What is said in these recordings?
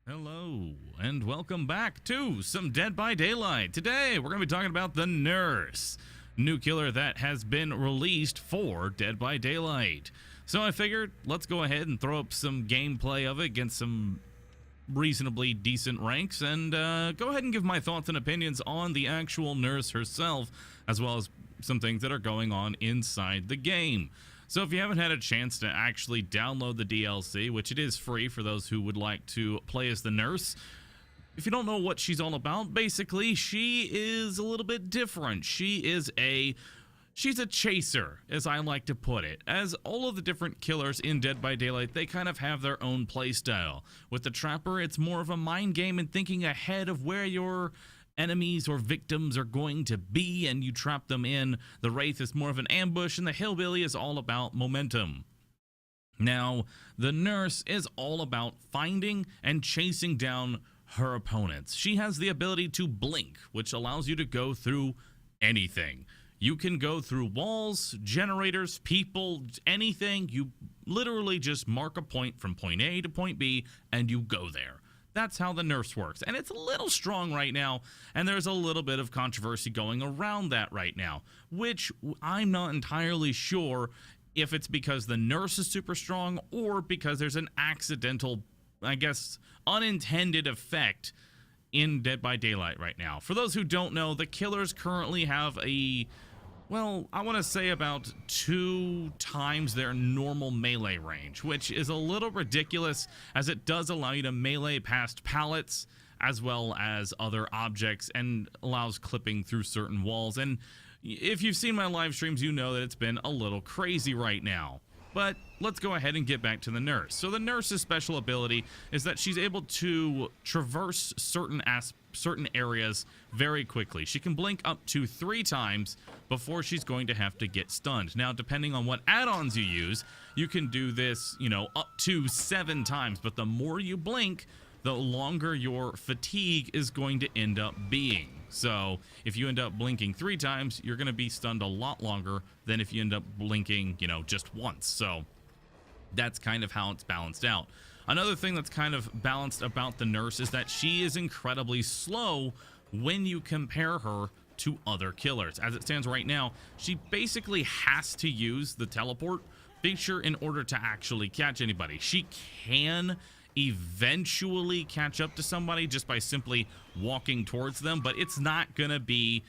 Hello, and welcome back to some Dead by Daylight. Today, we're going to be talking about the Nurse, new killer that has been released for Dead by Daylight. So I figured, let's go ahead and throw up some gameplay of it against some reasonably decent ranks, and go ahead and give my thoughts and opinions on the actual Nurse herself, as well as some things that are going on inside the game. So if you haven't had a chance to actually download the DLC, which it is free for those who would like to play as the Nurse, if you don't know what she's all about, basically she is a little bit different. She's a chaser, as I like to put it. As all of the different killers in Dead by Daylight, they kind of have their own playstyle. With the Trapper, it's more of a mind game and thinking ahead of where your enemies or victims are going to be, and you trap them in. The Wraith is more of an ambush, and the Hillbilly is all about momentum. Now, the Nurse is all about finding and chasing down her opponents. She has the ability to blink, which allows you to go through anything. You can go through walls, generators, people, anything. You literally just mark a point from point A to point B, and you go there. That's how the Nurse works, and it's a little strong right now, and there's a little bit of controversy going around that right now, which I'm not entirely sure if it's because the Nurse is super strong or because there's an accidental, I guess, unintended effect in Dead by Daylight right now. For those who don't know, the killers currently have well, I want to say about 2 times their normal melee range, which is a little ridiculous, as it does allow you to melee past pallets as well as other objects and allows clipping through certain walls. And if you've seen my live streams, you know that it's been a little crazy right now. But let's go ahead and get back to the Nurse. So the Nurse's special ability is that she's able to traverse certain areas very quickly. She can blink up to 3 times before she's going to have to get stunned. Now, depending on what add-ons you use, you can do this, up to 7 times. But the more you blink, the longer your fatigue is going to end up being. So if you end up blinking 3 times, you're going to be stunned a lot longer than if you end up blinking, just once. So that's kind of how it's balanced out. Another thing that's kind of balanced about the Nurse is that she is incredibly slow when you compare her to other killers. As it stands right now, she basically has to use the teleport feature in order to actually catch anybody. She can eventually catch up to somebody just by simply walking towards them, but it's not gonna be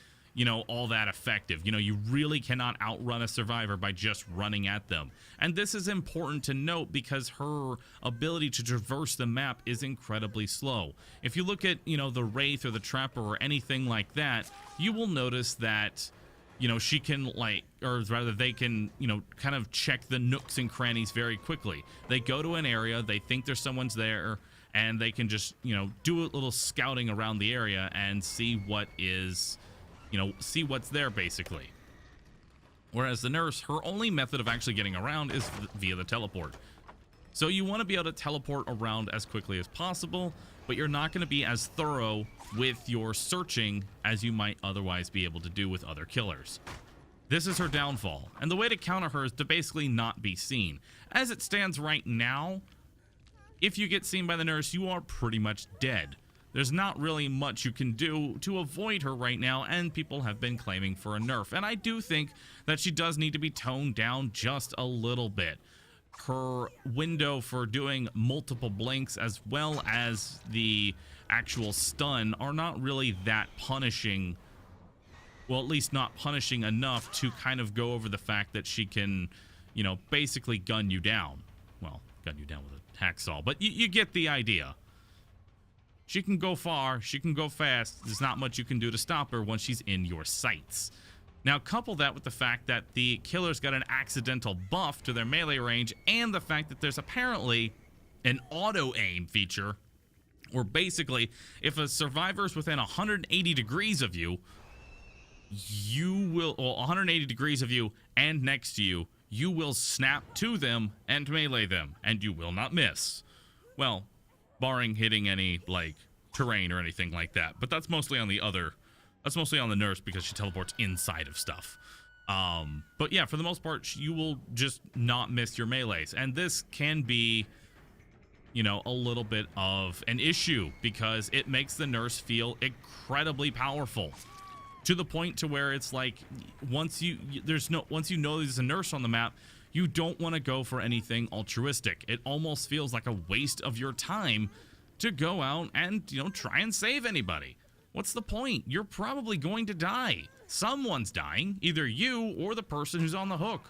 all that effective. You really cannot outrun a survivor by just running at them. And this is important to note because her ability to traverse the map is incredibly slow. If you look at the Wraith or the Trapper or anything like that, you will notice that she can they can, kind of check the nooks and crannies very quickly. They go to an area, they think there's someone's there, and they can just, do a little scouting around the area and see what is, see what's there basically. Whereas the Nurse, her only method of actually getting around is via the teleport. So you want to be able to teleport around as quickly as possible, but you're not going to be as thorough with your searching as you might otherwise be able to do with other killers. This is her downfall, and the way to counter her is to basically not be seen. As it stands right now, if you get seen by the Nurse, you are pretty much dead. There's not really much you can do to avoid her right now, and people have been claiming for a nerf. And I do think that she does need to be toned down just a little bit. Her window for doing multiple blinks as well as the actual stun are not really that punishing. Well, at least not punishing enough to kind of go over the fact that she can, basically gun you down. Well, gun you down with a hacksaw, but you get the idea. She can go far, she can go fast. There's not much you can do to stop her once she's in your sights. Now, couple that with the fact that the killer's got an accidental buff to their melee range, and the fact that there's apparently an auto-aim feature, where basically, if a survivor's within 180 degrees of you, you will, well, 180 degrees of you and next to you, you will snap to them and melee them, and you will not miss. Well, barring hitting any, terrain or anything like that. But that's mostly on the Nurse because she teleports inside of stuff. But yeah, for the most part, you will just not miss your melees. And this can be a little bit of an issue because it makes the nurse feel incredibly powerful to the point to where it's like once you know there's a nurse on the map, you don't want to go for anything altruistic. It almost feels like a waste of your time to go out and try and save anybody. What's the point? You're probably going to die. Someone's dying, either you or the person who's on the hook.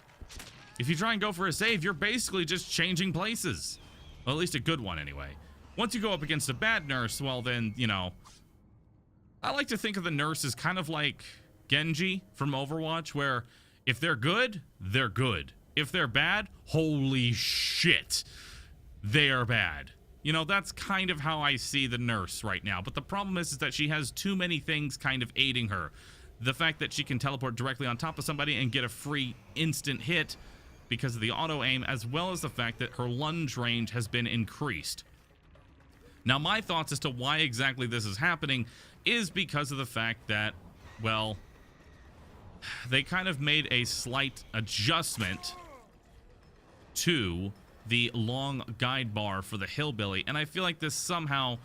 If you try and go for a save, you're basically just changing places. Well, at least a good one anyway. Once you go up against a bad nurse, well then, I like to think of the nurse as kind of like Genji from Overwatch, where if they're good, they're good. If they're bad, holy shit, they are bad. That's kind of how I see the nurse right now. But the problem is that she has too many things kind of aiding her. The fact that she can teleport directly on top of somebody and get a free instant hit because of the auto aim, as well as the fact that her lunge range has been increased. Now, my thoughts as to why exactly this is happening is because of the fact that, well, they kind of made a slight adjustment to the long guide bar for the hillbilly, and I feel like this somehow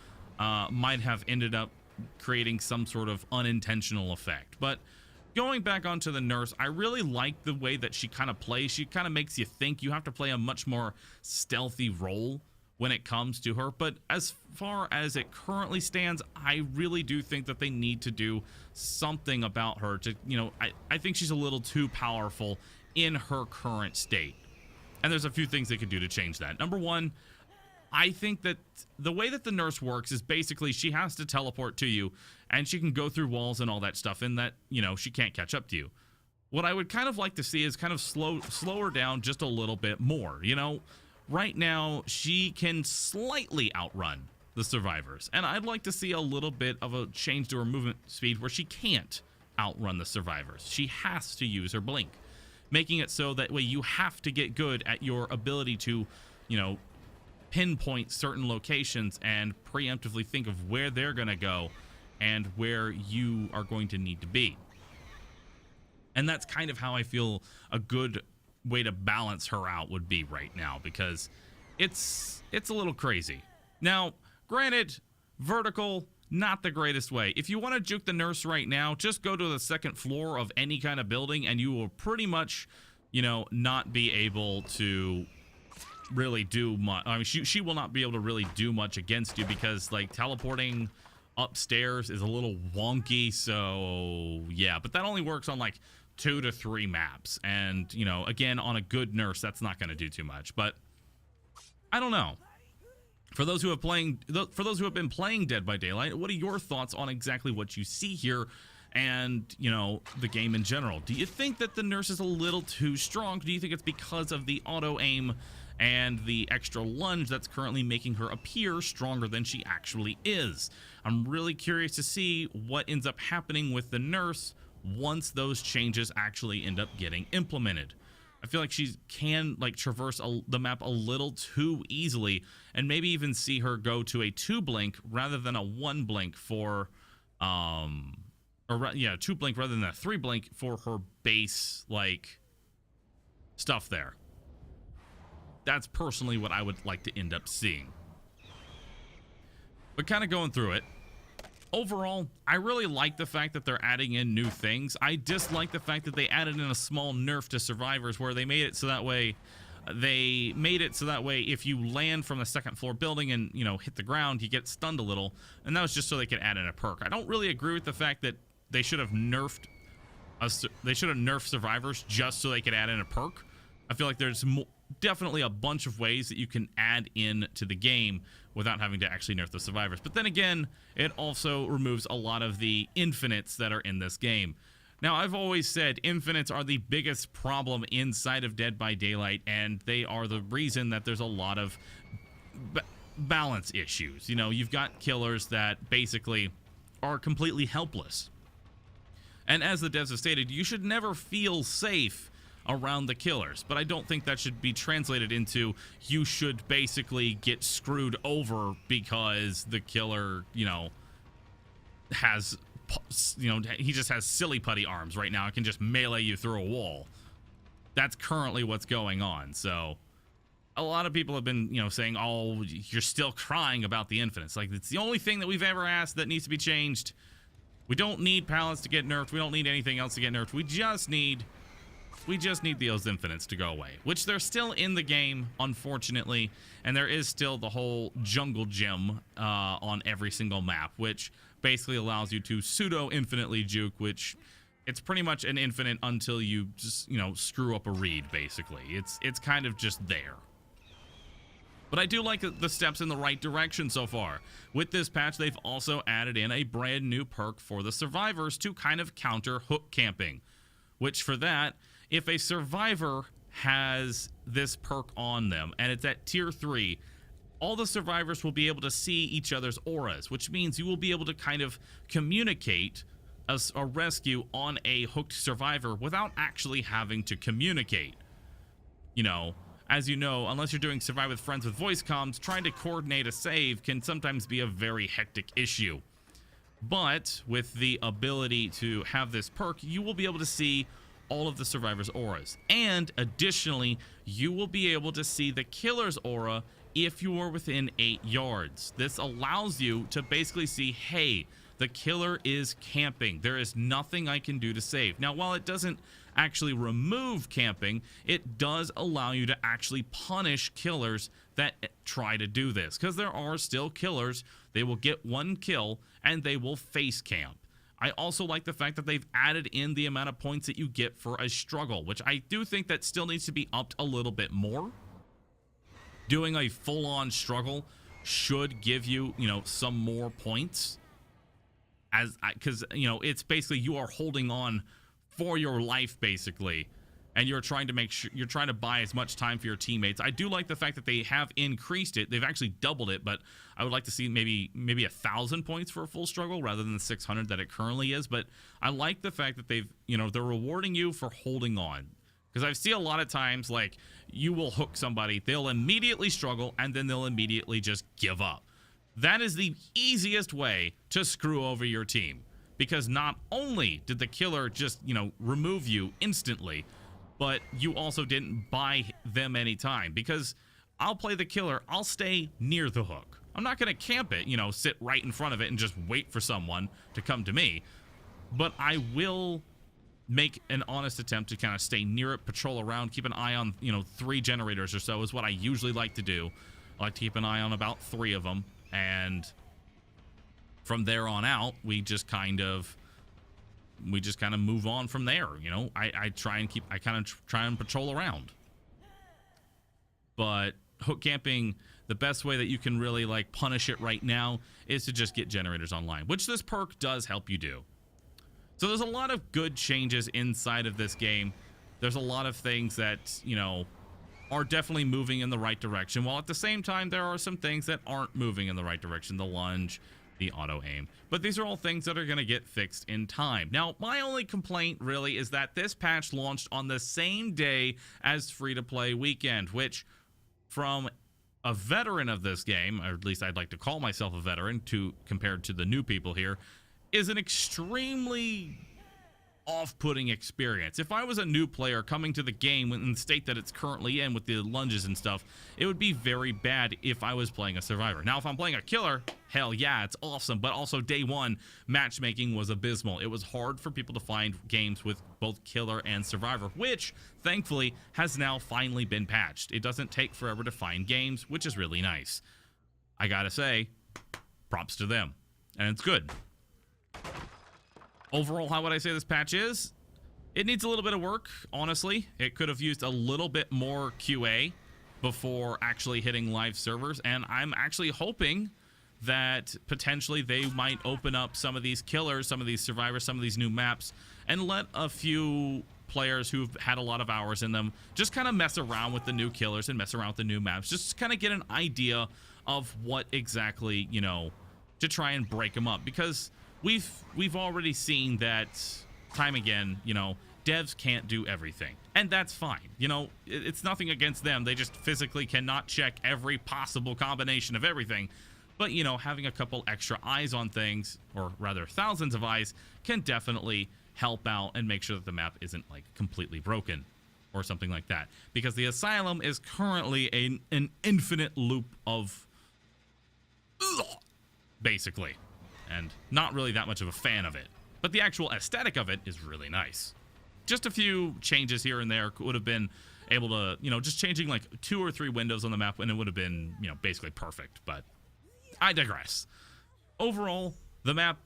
might have ended up creating some sort of unintentional effect. But going back onto the nurse, I really like the way that she kind of plays. She kind of makes you think you have to play a much more stealthy role when it comes to her. But as far as it currently stands, I really do think that they need to do something about her to, I think she's a little too powerful in her current state. And there's a few things they could do to change that. Number one, I think that the way that the nurse works is basically she has to teleport to you, and she can go through walls and all that stuff, and that, she can't catch up to you. What I would kind of like to see is kind of slow her down just a little bit more. Right now, she can slightly outrun the survivors, and I'd like to see a little bit of a change to her movement speed where she can't outrun the survivors. She has to use her blink, making it so that way you have to get good at your ability to, pinpoint certain locations and preemptively think of where they're going to go and where you are going to need to be. And that's kind of how I feel a good way to balance her out would be right now, because it's a little crazy. Now, granted, vertical, not the greatest way. If you want to juke the nurse right now, just go to the second floor of any kind of building and you will pretty much, not be able to really do much. I mean, she will not be able to really do much against you, because like teleporting upstairs is a little wonky. So yeah, but that only works on like 2 to 3 maps, and again, on a good nurse, that's not going to do too much. But I don't know. For those who have been playing Dead by Daylight, what are your thoughts on exactly what you see here and the game in general? Do you think that the nurse is a little too strong? Do you think it's because of the auto aim and the extra lunge that's currently making her appear stronger than she actually is? I'm really curious to see what ends up happening with the nurse once those changes actually end up getting implemented. I feel like she can traverse the map a little too easily, and maybe even see her go to a 2 blink rather than a 1 blink for 2 blink rather than a 3 blink for her base stuff there. That's personally what I would like to end up seeing. But kind of going through it, overall, I really like the fact that they're adding in new things. I dislike the fact that they added in a small nerf to survivors, where they made it so that way if you land from the second floor building and hit the ground, you get stunned a little, and that was just so they could add in a perk. I don't really agree with the fact that they should have nerfed survivors just so they could add in a perk. I feel like there's definitely a bunch of ways that you can add in to the game without having to actually nerf the survivors. But then again, it also removes a lot of the infinites that are in this game. Now, I've always said infinites are the biggest problem inside of Dead by Daylight, and they are the reason that there's a lot of balance issues. You've got killers that basically are completely helpless. And as the devs have stated, you should never feel safe around the killers, but I don't think that should be translated into you should basically get screwed over because the killer, has, he just has silly putty arms right now. It can just melee you through a wall. That's currently what's going on. So a lot of people have been, saying, oh, you're still crying about the infinites. Like, it's the only thing that we've ever asked that needs to be changed. We don't need pallets to get nerfed. We don't need anything else to get nerfed. We just need those infinites to go away, which they're still in the game, unfortunately, and there is still the whole jungle gym on every single map, which basically allows you to pseudo-infinitely juke, which it's pretty much an infinite until you just, screw up a read, basically. It's kind of just there. But I do like the steps in the right direction so far. With this patch, they've also added in a brand new perk for the survivors to kind of counter hook camping, which for that, if a survivor has this perk on them and it's at tier 3, all the survivors will be able to see each other's auras, which means you will be able to kind of communicate a rescue on a hooked survivor without actually having to communicate. As you know, unless you're doing Survive with Friends with voice comms, trying to coordinate a save can sometimes be a very hectic issue. But with the ability to have this perk, you will be able to see all of the survivors' auras. And additionally, you will be able to see the killer's aura if you are within 8 yards. This allows you to basically see, hey, the killer is camping. There is nothing I can do to save. Now, while it doesn't actually remove camping, it does allow you to actually punish killers that try to do this, because there are still killers. They will get 1 kill and they will face camp. I also like the fact that they've added in the amount of points that you get for a struggle, which I do think that still needs to be upped a little bit more. Doing a full-on struggle should give you, some more points, because it's basically you are holding on for your life, basically, and you're trying to make sure you're trying to buy as much time for your teammates. I do like the fact that they have increased it. They've actually doubled it, but I would like to see maybe 1,000 points for a full struggle rather than the 600 that it currently is. But I like the fact that they've, they're rewarding you for holding on, because I've seen a lot of times, like, you will hook somebody, they'll immediately struggle, and then they'll immediately just give up. That is the easiest way to screw over your team, because not only did the killer just, remove you instantly, but you also didn't buy them any time. Because I'll play the killer, I'll stay near the hook. I'm not going to camp it, sit right in front of it and just wait for someone to come to me. But I will make an honest attempt to kind of stay near it, patrol around, keep an eye on, 3 generators or so is what I usually like to do. I like to keep an eye on about 3 of them. And from there on out, we just kind of move on from there. I try and patrol around. But hook camping, the best way that you can really punish it right now is to just get generators online, which this perk does help you do. So there's a lot of good changes inside of this game. There's a lot of things that, are definitely moving in the right direction, while at the same time there are some things that aren't moving in the right direction. The lunge, the auto aim. But these are all things that are going to get fixed in time. Now, my only complaint really is that this patch launched on the same day as free-to-play weekend, which, from a veteran of this game, or at least I'd like to call myself a veteran compared to the new people here, is an extremely off-putting experience. If I was a new player coming to the game in the state that it's currently in with the lunges and stuff, it would be very bad if I was playing a survivor. Now, if I'm playing a killer, hell yeah, it's awesome. But also, day one, matchmaking was abysmal. It was hard for people to find games with both killer and survivor, which, thankfully, has now finally been patched. It doesn't take forever to find games, which is really nice. I gotta say, props to them. And it's good. Overall, how would I say this patch is? It needs a little bit of work, honestly. It could have used a little bit more QA before actually hitting live servers, and I'm actually hoping that potentially they might open up some of these killers, some of these survivors, some of these new maps, and let a few players who've had a lot of hours in them just kind of mess around with the new killers and mess around with the new maps, just kind of get an idea of what exactly, to try and break them up. Because we've already seen that time again, devs can't do everything, and that's fine. It's nothing against them. They just physically cannot check every possible combination of everything. But, having a couple extra eyes on things, or rather thousands of eyes, can definitely help out and make sure that the map isn't completely broken. or something like that, because the asylum is currently an infinite loop of basically, and not really that much of a fan of it, but the actual aesthetic of it is really nice. Just a few changes here and there would have been able to, you know, just changing like 2 or 3 windows on the map and it would have been, you know, basically perfect, but I digress. Overall, the map,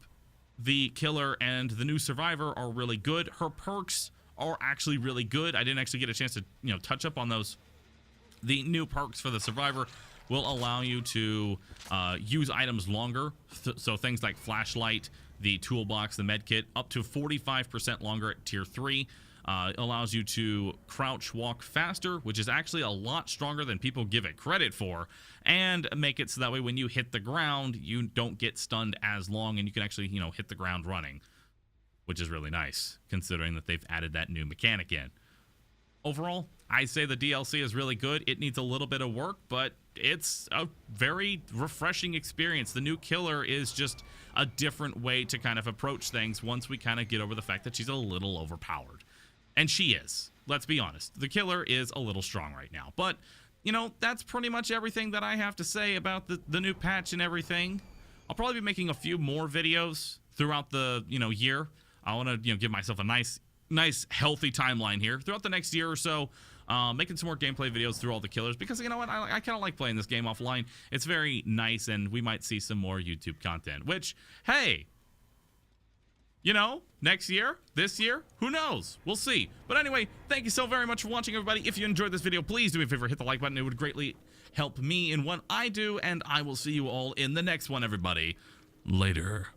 the killer, and the new survivor are really good. Her perks are actually really good. I didn't actually get a chance to, you know, touch up on those. The new perks for the survivor will allow you to use items longer. So things like flashlight, the toolbox, the med kit, up to 45% longer at tier 3. Allows you to crouch walk faster, which is actually a lot stronger than people give it credit for, and make it so that way when you hit the ground, you don't get stunned as long and you can actually, you know, hit the ground running, which is really nice considering that they've added that new mechanic in. Overall, I say the DLC is really good. It needs a little bit of work, but it's a very refreshing experience. The new killer is just a different way to kind of approach things once we kind of get over the fact that she's a little overpowered. And she is. Let's be honest. The killer is a little strong right now. But, you know, that's pretty much everything that I have to say about the new patch and everything. I'll probably be making a few more videos throughout the, you know, year. I want to, you know, give myself a nice healthy timeline here throughout the next year or so, making some more gameplay videos through all the killers, because you know what, I kind of like playing this game offline. It's very nice, and we might see some more YouTube content, which, hey, you know, next year, this year, who knows? We'll see. But anyway, thank you so very much for watching, everybody. If you enjoyed this video, please do me a favor, hit the like button. It would greatly help me in what I do, and I will see you all in the next one, everybody. Later.